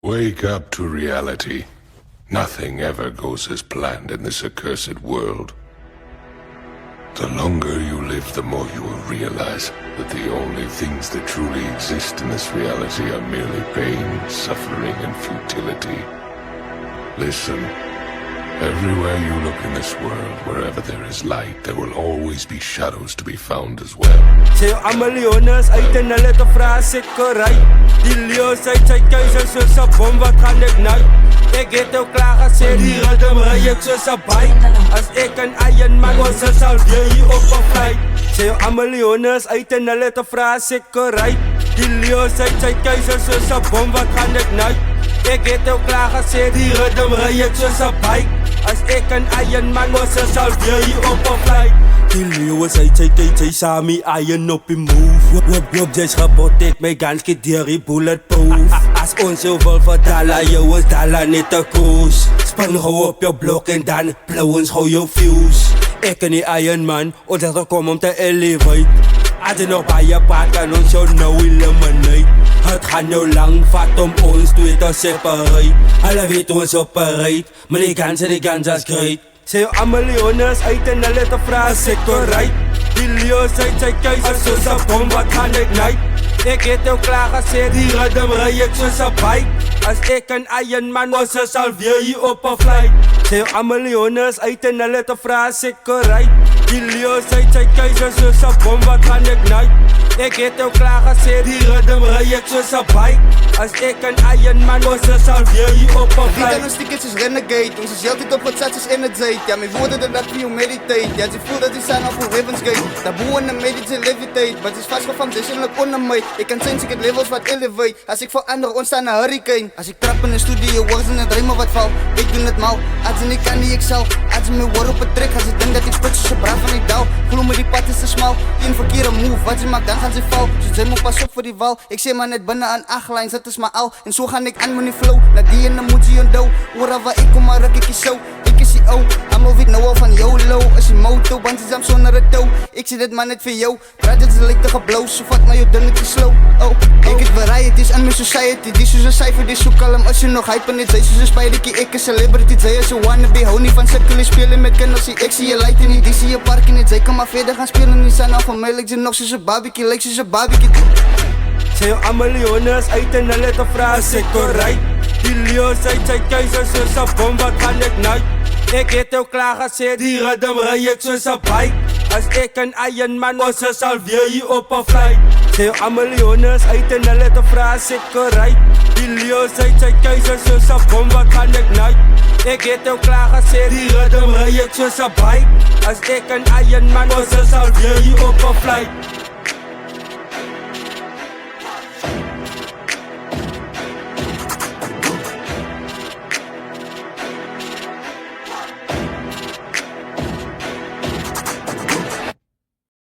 Wake up to reality. Nothing ever goes as planned in this accursed world. The longer you live, the more you will realize that the only things that truly exist in this reality are merely pain, suffering, and futility. Listen. Everywhere you look in this world, wherever there is light, there will always be shadows to be found as well. Sa'yo ang milyones ay tinalito frase ko right. Dilyo sy keuze soos 'n bom wat gaan ignite. Ek het ook klaar gesê die ritme ry ek soos 'n bike. As ek 'n Iron Man was, sal weer hier op 'n flight. Sa'yo ang miljones ay tinalito frase ko right. Dilyo sy keuze soos 'n bom wat gaan ignite. Ek het ook klaar gesê die ritme ry ek soos 'n bike. As ek 'n Iron Man was, sal weer hier op 'n flight. Die leeuwe sy saam iron op die move. Wop jy's gepotek, my guns get deur bulletproof. As ons jou wil verdala, jou is dala net 'n cruise. Spring gou op jou blok en dan blou ons gou jou fuse. Ek en die Iron Man, ons het gekom om te elevate. As jy nog baie praat, kan ons jou nou eliminate. Het gaan nou lang vat om ons twee te separate. Hulle weet ons operate, maar die guns is great. Sa'yo ang miljones uit en hulle te frase ko right. Die leeuw sy keuze soos 'n bom wat gaan ignite. Ek het jou klaar gesê die ritme ry ek soos 'n bike. As ek 'n Iron Man was, sal weer hier op 'n flight. Sa'yo ang miljones uit en hulle te frase ko right. Die leeuw sy keuze soos 'n bom wat gaan ignite. Ek het jou klaar gesê die ritme ry ek soos 'n bike. As ek 'n Iron Man was, sal weer hier op 'n flight. Ons tickets is renegade, ons is heeltyd op wat sats is energy. Ja, my woorde dat vir jou meditate. Ja, jy voel dat die sun op heaven's gate. Daarbo in the meditate levitate, but it's vasgevang desinlik onder my. Ek kan sien ek het levels wat elevate. As ek verander, ontstaan 'n hurricane. As ek trap in 'n studio, hoors in 'n drama wat val. Ek doen dit mal, as en ek kan nie excel. As my word op 'n trek, as ek dink dat ek spits so braaf van die dal. Glo my die pad is te smal, een verkeerde move, wat jy maak dan gaan sy val. So jy moet pas op vir die wal. Ek sê maar net binne aan 8 lines, dit is my al. En so gaan ek aan met die flow, na die en dan moet jy onthou. Oor waar ek kom maar ruk ek die show. Ek is die ou, almal weet nou al van jou low. As jy moto, want jy jump sonder 'n tou. Ek sê dit maar net vir jou, praat dit is lyk te geblou. So vat maar jou dingetjie slow, oh. Ek het varieties in my society, die soos 'n syfer, die so kalm. As jy nog hype en net sy soos 'n spidertjie. Ek is celebrity, sy is 'n wannabe. Hou nie van sukkel, speel met kinders. Ek sien jy light in die DC je park en net sy kan maar verder gaan speel. En die sun af van my, lyk jy nog soos 'n barbecue, lyk soos 'n barbecue. Sa'yo ang miljones uit en hulle te frase ko right. Die leeuw sy keuze soos 'n bom wat gaan ignite. Ek het jou klaar gesê die ritme ry ek soos 'n bike. As ek 'n Iron Man was, sal weer hier op 'n flight. Sa'yo ang miljones uit en hulle te frase ko right. Die leeuw sy keuze soos 'n bom wat gaan ignite. Ek het jou klaar gesê die ritme ry ek soos 'n bike. As ek 'n Iron Man was, sal weer hier op 'n flight.